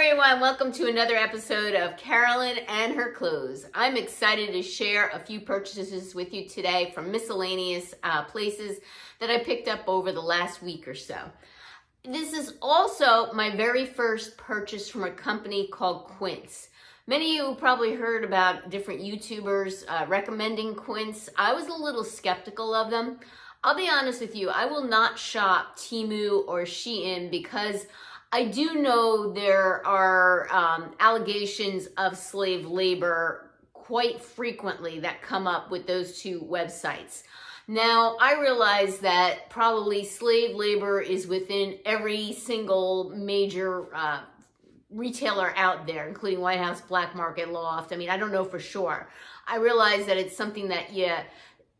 everyone, welcome to another episode of Carolyn and Her Clothes. I'm excited to share a few purchases with you today from miscellaneous places that I picked up over the last week or so. This is also my very first purchase from a company called Quince. Many of you probably heard about different YouTubers recommending Quince. I was a little skeptical of them. I'll be honest with you, I will not shop Temu or Shein because I do know there are allegations of slave labor quite frequently that come up with those two websites. Now, I realize that probably slave labor is within every single major retailer out there, including White House, Black Market, Loft. I mean, I don't know for sure. I realize that it's something that,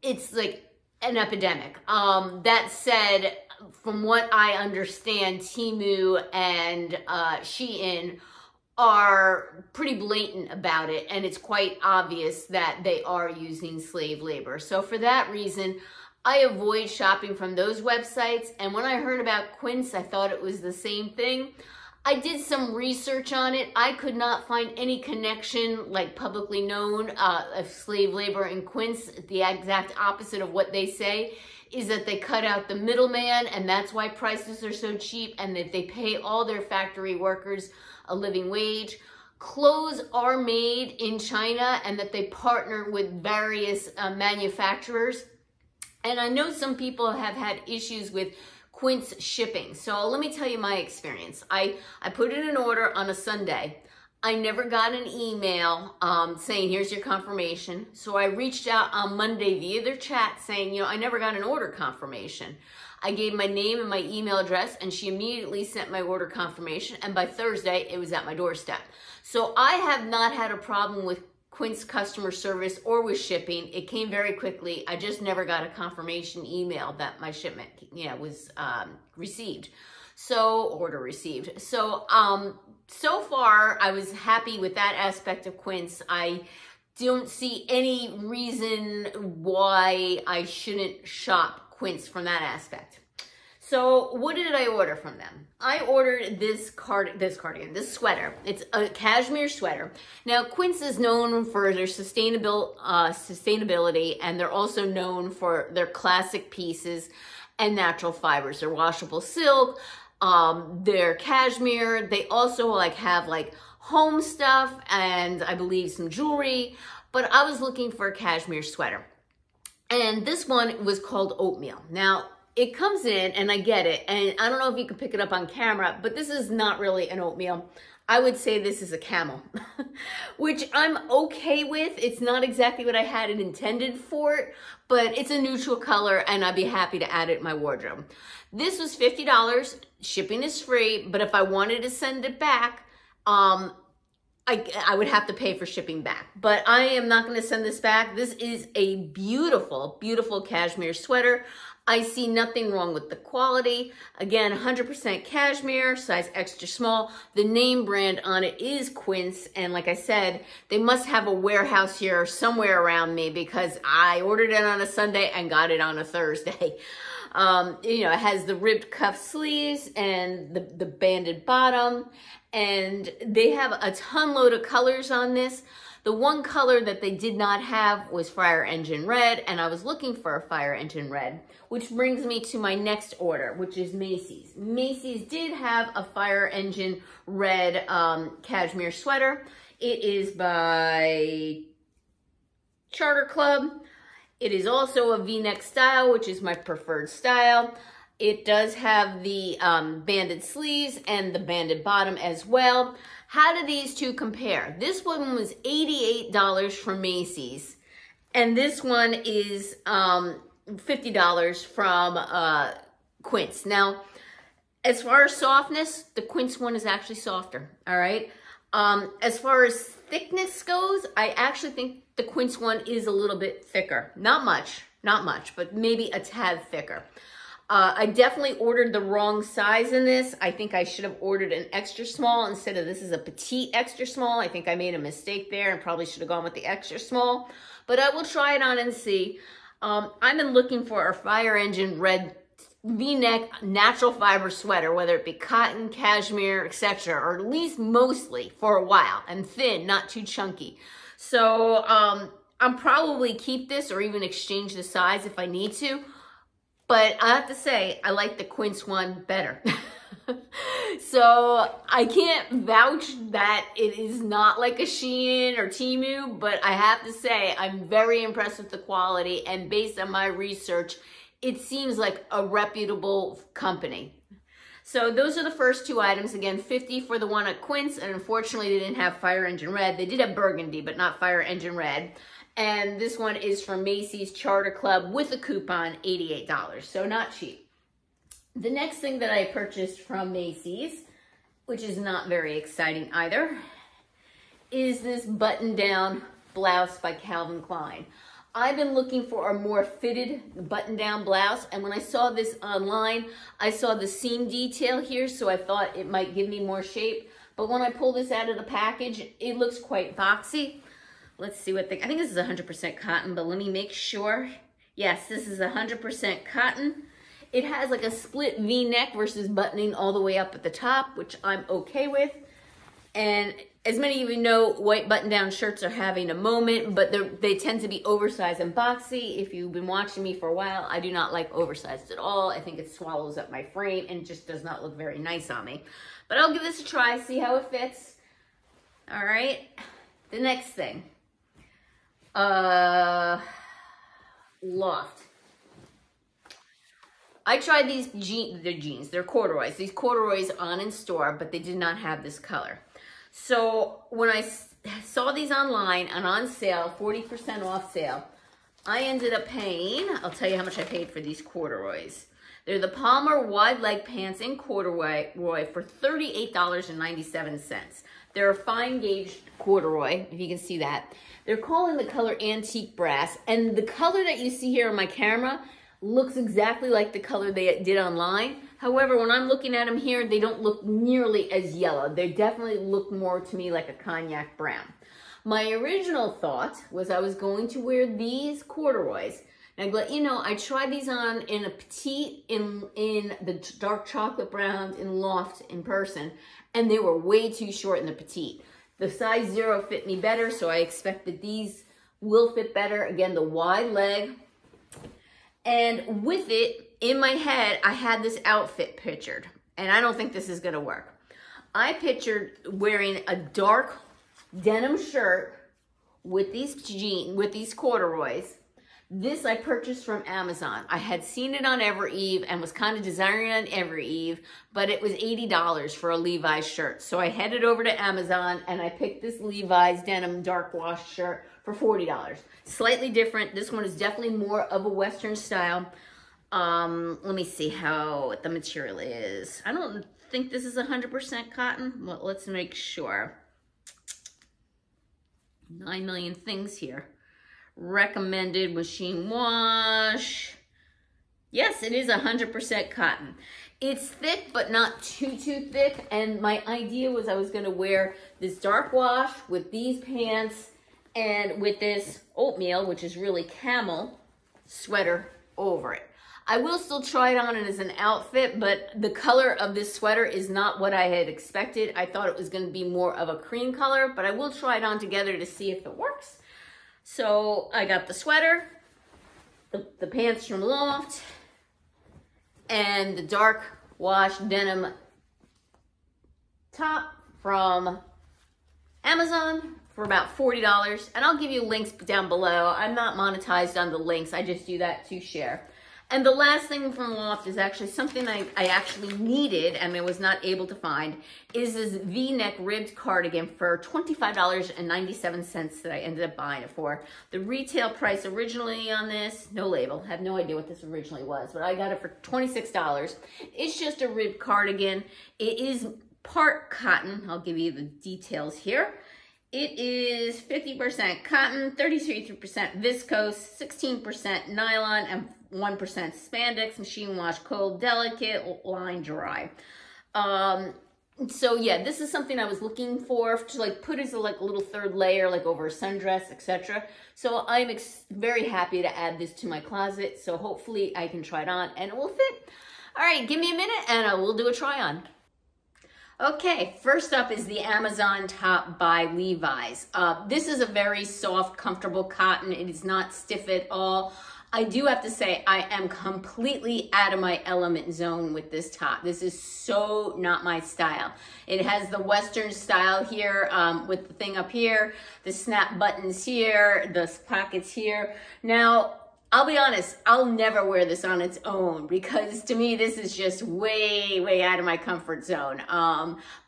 it's like an epidemic. That said, from what I understand, Temu and Shein are pretty blatant about it, and it's quite obvious that they are using slave labor. So for that reason, I avoid shopping from those websites, and when I heard about Quince, I thought it was the same thing. I did some research on it. I could not find any connection, like publicly known, of slave labor in Quince. The exact opposite of what they say is that they cut out the middleman, and that's why prices are so cheap, and that they pay all their factory workers a living wage. Clothes are made in China, and that they partner with various manufacturers. And I know some people have had issues with Quince shipping. So let me tell you my experience. I put in an order on a Sunday. I never got an email saying, here's your confirmation. So I reached out on Monday via their chat saying, I never got an order confirmation. I gave my name and my email address, and she immediately sent my order confirmation. And by Thursday, it was at my doorstep. So I have not had a problem with Quince customer service or with shipping. It came very quickly. I just never got a confirmation email that my shipment was received. Order received. So far I was happy with that aspect of Quince. I don't see any reason why I shouldn't shop Quince from that aspect. So what did I order from them? I ordered this sweater. It's a cashmere sweater. Now, Quince is known for their sustainability, and they're also known for their classic pieces and natural fibers. They're washable silk, they're cashmere. They also have home stuff and I believe some jewelry, but I was looking for a cashmere sweater. And this one was called Oatmeal. Now, it comes in, and I get it, and I don't know if you can pick it up on camera, but this is not really an oatmeal. I would say this is a camel, which I'm okay with. It's not exactly what I had it intended for, but it's a neutral color, and I'd be happy to add it in my wardrobe. This was $50. Shipping is free, but if I wanted to send it back, I would have to pay for shipping back, but I am not going to send this back. This is a beautiful, beautiful cashmere sweater. I see nothing wrong with the quality. Again, 100% cashmere, size extra small. The name brand on it is Quince, and like I said, they must have a warehouse here somewhere around me because I ordered it on a Sunday and got it on a Thursday. It has the ribbed cuff sleeves and the banded bottom, and they have a ton load of colors on this. The one color that they did not have was Fire Engine Red, and I was looking for a Fire Engine Red, which brings me to my next order, which is Macy's. Macy's did have a Fire Engine Red cashmere sweater. It is by Charter Club. It is also a V-neck style, which is my preferred style. It does have the banded sleeves and the banded bottom as well. How do these two compare? This one was $88 from Macy's, and this one is $50 from Quince. Now, as far as softness, the Quince one is actually softer, all right? As far as thickness goes, I actually think the Quince one is a little bit thicker. Not much, but maybe a tad thicker. I definitely ordered the wrong size in this. I think I should have ordered an extra small instead of this is a petite extra small. I think I made a mistake there and probably should have gone with the extra small, but I will try it on and see. I've been looking for a Fire Engine Red V-neck natural fiber sweater, whether it be cotton, cashmere, etc., or at least mostly for a while, and thin, not too chunky. So I'll probably keep this or even exchange the size if I need to, but I have to say I like the Quince one better. So I can't vouch that it is not like a Shein or Temu, but I have to say I'm very impressed with the quality, and based on my research, it seems like a reputable company. So those are the first two items. Again, $50 for the one at Quince, and unfortunately they didn't have Fire Engine Red. They did have Burgundy, but not Fire Engine Red. And this one is from Macy's Charter Club with a coupon, $88, so not cheap. The next thing that I purchased from Macy's, which is not very exciting either, is this button-down blouse by Calvin Klein. I've been looking for a more fitted button-down blouse, and when I saw this online, I saw the seam detail here, so I thought it might give me more shape. But when I pull this out of the package, it looks quite boxy. Let's see what I think this is 100% cotton, but let me make sure. Yes, this is 100% cotton. It has like a split V-neck versus buttoning all the way up at the top, which I'm okay with. And as many of you know, white button-down shirts are having a moment, but they tend to be oversized and boxy. If you've been watching me for a while, I do not like oversized at all. I think it swallows up my frame and just does not look very nice on me. But I'll give this a try, see how it fits. All right, the next thing. Loft. I tried these jeans, they're corduroys. These corduroys on in store, but they did not have this color. So when I saw these online and on sale, 40% off sale, I ended up paying, I'll tell you how much I paid for these corduroys. They're the Palmer wide leg pants in corduroy for $38.97. They're a fine gauge corduroy, if you can see that. They're calling the color antique brass, and the color that you see here on my camera looks exactly like the color they did online. However, when I'm looking at them here, they don't look nearly as yellow. They definitely look more to me like a cognac brown. My original thought was I was going to wear these corduroys. And I'd let you know, I tried these on in a petite, in the dark chocolate browns in Loft in person, and they were way too short in the petite. The size 0 fit me better, so I expect that these will fit better. Again, the wide leg. And with it, in my head, I had this outfit pictured, and I don't think this is gonna work. I pictured wearing a dark denim shirt with these corduroys. This I purchased from Amazon. I had seen it on Ever Eve and was kind of desiring it on Ever Eve, but it was $80 for a Levi's shirt. So I headed over to Amazon and I picked this Levi's denim dark wash shirt for $40. Slightly different. This one is definitely more of a Western style. Let me see what the material is. I don't think this is 100% cotton. Well, let's make sure. 9 million things here. Recommended machine wash. Yes, it is 100% cotton. It's thick, but not too thick. And my idea was I was going to wear this dark wash with these pants and with this oatmeal, which is really camel, sweater over it. I will still try it on as an outfit, but the color of this sweater is not what I had expected. I thought it was going to be more of a cream color, but I will try it on together to see if it works. So I got the sweater, the pants from Loft, and the dark wash denim top from Amazon for about $40. And I'll give you links down below. I'm not monetized on the links. I just do that to share. And the last thing from Loft is actually something I actually needed and I was not able to find, is this V-neck ribbed cardigan for $25.97 that I ended up buying it for. The retail price originally on this, no label, have no idea what this originally was, but I got it for $26. It's just a ribbed cardigan. It is part cotton. I'll give you the details here. It is 50% cotton, 33% viscose, 16% nylon, and 1% spandex, machine wash, cold, delicate, line dry. So yeah, this is something I was looking for to like put as a little third layer, like over a sundress, etc. So I'm very happy to add this to my closet. So hopefully I can try it on and it will fit. All right, give me a minute and we'll do a try on. Okay, first up is the Amazon top by Levi's. This is a very soft, comfortable cotton. It is not stiff at all. I do have to say I am completely out of my element zone with this top. This is so not my style. It has the Western style here with the thing up here, the snap buttons here, the pockets here. Now, I'll be honest, I'll never wear this on its own because to me, this is just way, way out of my comfort zone.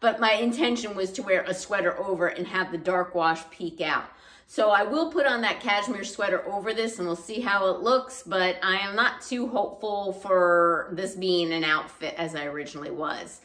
But my intention was to wear a sweater over and have the dark wash peek out. So I will put on that cashmere sweater over this and we'll see how it looks, but I am not too hopeful for this being an outfit as I originally was.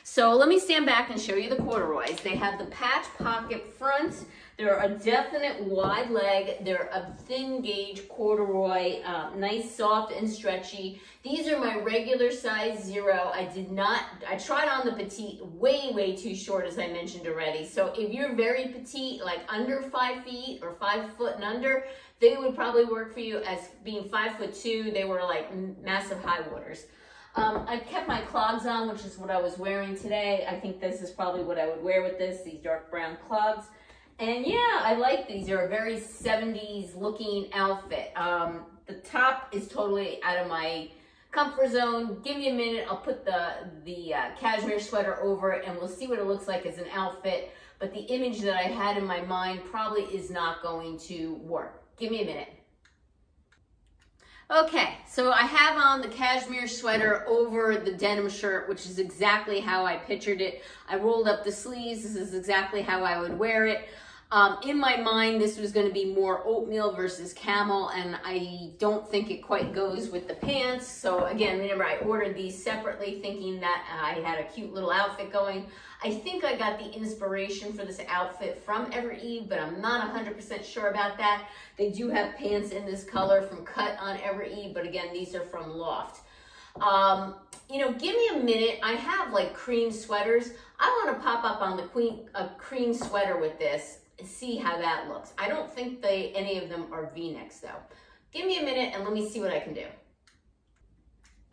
So let me stand back and show you the corduroys. They have the patch pocket front. They're a definite wide leg. They're a thin gauge corduroy, nice, soft, and stretchy. These are my regular size 0. I tried on the petite, way, way too short, as I mentioned already. So if you're very petite, like under 5 feet or 5 foot and under, they would probably work for you. As being 5'2", they were like massive high waters. I kept my clogs on, which is what I was wearing today. I think this is probably what I would wear with this, these dark brown clogs. And yeah, I like these. They're a very 70s looking outfit. The top is totally out of my comfort zone. Give me a minute. I'll put the cashmere sweater over it and we'll see what it looks like as an outfit. But the image that I had in my mind probably is not going to work. Give me a minute. Okay, so I have on the cashmere sweater over the denim shirt, which is exactly how I pictured it. I rolled up the sleeves. This is exactly how I would wear it. In my mind, this was going to be more oatmeal versus camel, and I don't think it quite goes with the pants. So again, remember, I ordered these separately thinking that I had a cute little outfit going. I think I got the inspiration for this outfit from Ever Eve, but I'm not 100% sure about that. They do have pants in this color from Cut on Ever Eve, but again, these are from Loft. You know, give me a minute. I have like cream sweaters. I want to pop up on a cream sweater with this and see how that looks. I don't think any of them are V-necks though. Give me a minute and let me see what I can do.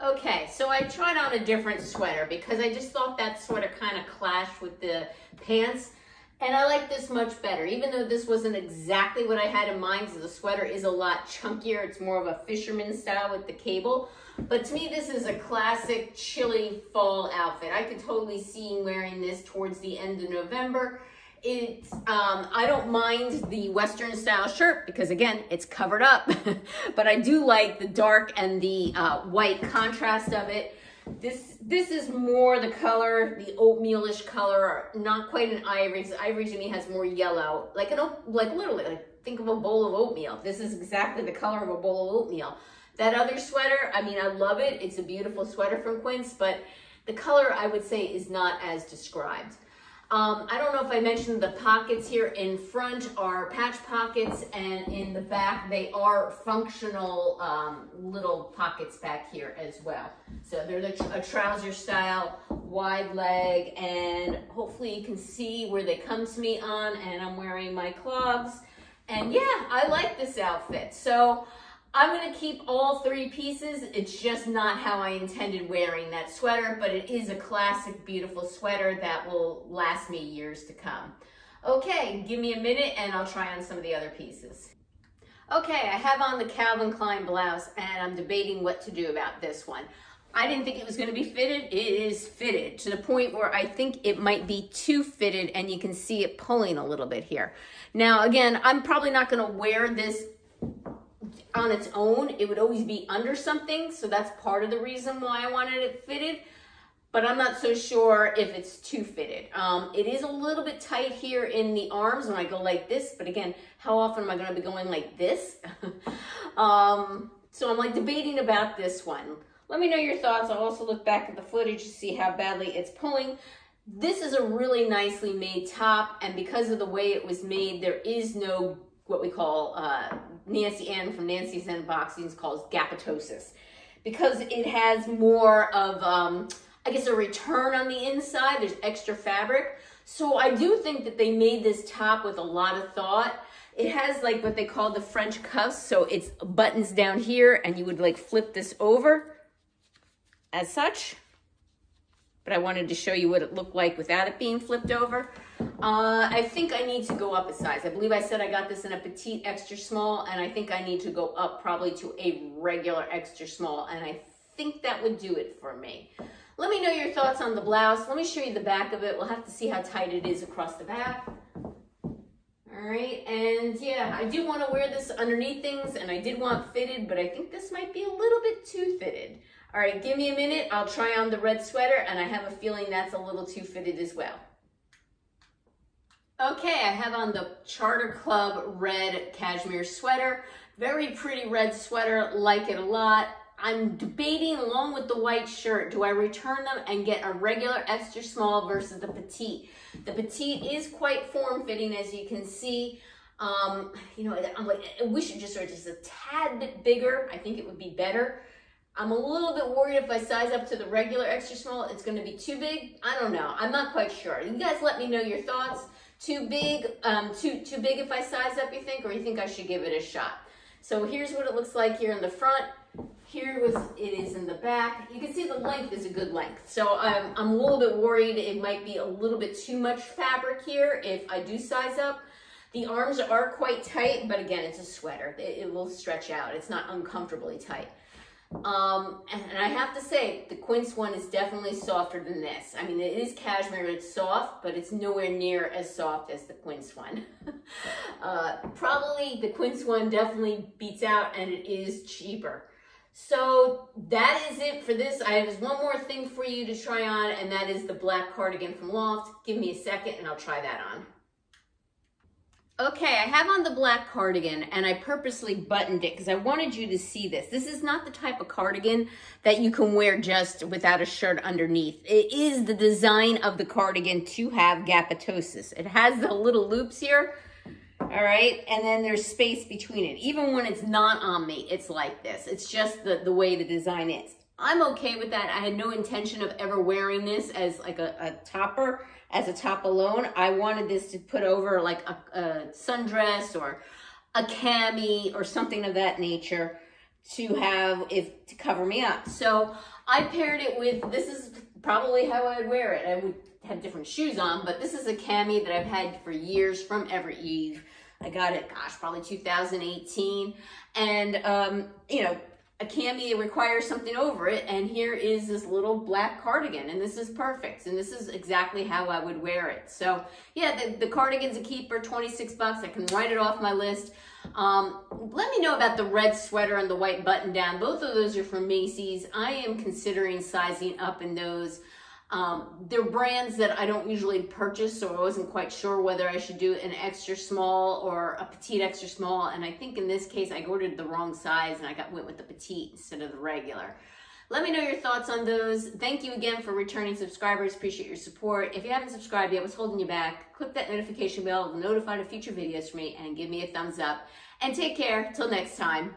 Okay, so I tried on a different sweater because I just thought that sweater kind of clashed with the pants. And I like this much better, even though this wasn't exactly what I had in mind, because the sweater is a lot chunkier. It's more of a fisherman style with the cable. But to me, this is a classic chilly fall outfit. I could totally see wearing this towards the end of November. I don't mind the Western style shirt because again, it's covered up, but I do like the dark and the white contrast of it. This is more the color, the oatmealish color, not quite an ivory, because ivory to me has more yellow, like literally, like think of a bowl of oatmeal. This is exactly the color of a bowl of oatmeal. That other sweater, I mean, I love it. It's a beautiful sweater from Quince, but the color I would say is not as described. I don't know if I mentioned the pockets here in front are patch pockets, and in the back they are functional little pockets back here as well. So they're a trouser style, wide leg, and hopefully you can see where they come to me on, and I'm wearing my clogs. And yeah, I like this outfit. So I'm going to keep all 3 pieces. It's just not how I intended wearing that sweater, but it is a classic, beautiful sweater that will last me years to come. Okay, give me a minute and I'll try on some of the other pieces. Okay, I have on the Calvin Klein blouse and I'm debating what to do about this one. I didn't think it was going to be fitted. It is fitted to the point where I think it might be too fitted, and you can see it pulling a little bit here. Now, again, I'm probably not going to wear this on its own. It would always be under something, so that's part of the reason why I wanted it fitted, but I'm not so sure if it's too fitted. It is a little bit tight here in the arms when I go like this, but again, how often am I going to be going like this? So I'm like debating about this one. Let me know your thoughts. I'll also look back at the footage to see how badly it's pulling. This is a really nicely made top, and because of the way it was made, there is no what we call Nancy Ann from Nancy's Unboxings calls gapitosis, because it has more of I guess a return on the inside. There's extra fabric, so I do think that they made this top with a lot of thought. It has like what they call the French cuffs, so it's buttons down here, and you would like flip this over. as such, but I wanted to show you what it looked like without it being flipped over. I think I need to go up a size. I believe I said I got this in a petite extra small, and I think I need to go up probably to a regular extra small, and I think that would do it for me. Let me know your thoughts on the blouse. Let me show you the back of it. We'll have to see how tight it is across the back. All right, and yeah, I do want to wear this underneath things, and I did want fitted, but I think this might be a little bit too fitted. All right, give me a minute. I'll try on the red sweater, and I have a feeling that's a little too fitted as well. Okay, I have on the Charter Club red cashmere sweater. Very pretty red sweater, like it a lot. I'm debating along with the white shirt, do I return them and get a regular extra small versus the petite? The petite is quite form-fitting, as you can see. You know, I'm like, I wish it just were just a tad bit bigger. I think it would be better. I'm a little bit worried if I size up to the regular extra small, it's going to be too big. I don't know. I'm not quite sure. You guys let me know your thoughts. Too big, too big if I size up, you think, or you think I should give it a shot? So here's what it looks like here in the front. Here it is in the back. You can see the length is a good length. So I'm a little bit worried it might be a little bit too much fabric here if I do size up. The arms are quite tight, but again, it's a sweater. It will stretch out. It's not uncomfortably tight. And I have to say, the Quince one is definitely softer than this. I mean, it is cashmere, it's soft, but it's nowhere near as soft as the Quince one. Probably the Quince one definitely beats out, and it is cheaper. So that is it for this. I have just one more thing for you to try on, and that is the black cardigan from Loft. Give me a second and I'll try that on. Okay, I have on the black cardigan, and I purposely buttoned it because I wanted you to see this. This is not the type of cardigan that you can wear just without a shirt underneath. It is the design of the cardigan to have gapitosis. It has the little loops here, all right? And then there's space between it. Even when it's not on me, it's like this. It's just the way the design is. I'm okay with that. I had no intention of ever wearing this as like a topper, as a top alone. I wanted this to put over like a sundress or a cami or something of that nature to have, to cover me up. So I paired it with, this is probably how I would wear it. I would have different shoes on, but this is a cami that I've had for years from Ever Eve. I got it, gosh, probably 2018. And, you know, a cami requires something over it, and here is this little black cardigan, and this is perfect, and this is exactly how I would wear it. So yeah, the cardigan's a keeper, 26 bucks. I can write it off my list. Let me know about the red sweater and the white button down. Both of those are from Macy's. I am considering sizing up in those. They're brands that I don't usually purchase, so I wasn't quite sure whether I should do an extra small or a petite extra small, and I think in this case I ordered the wrong size and I went with the petite instead of the regular. Let me know your thoughts on those. Thank you again for returning subscribers. Appreciate your support. If you haven't subscribed yet, what's holding you back? Click that notification bell to be notified of future videos from me and give me a thumbs up. And take care. Till next time.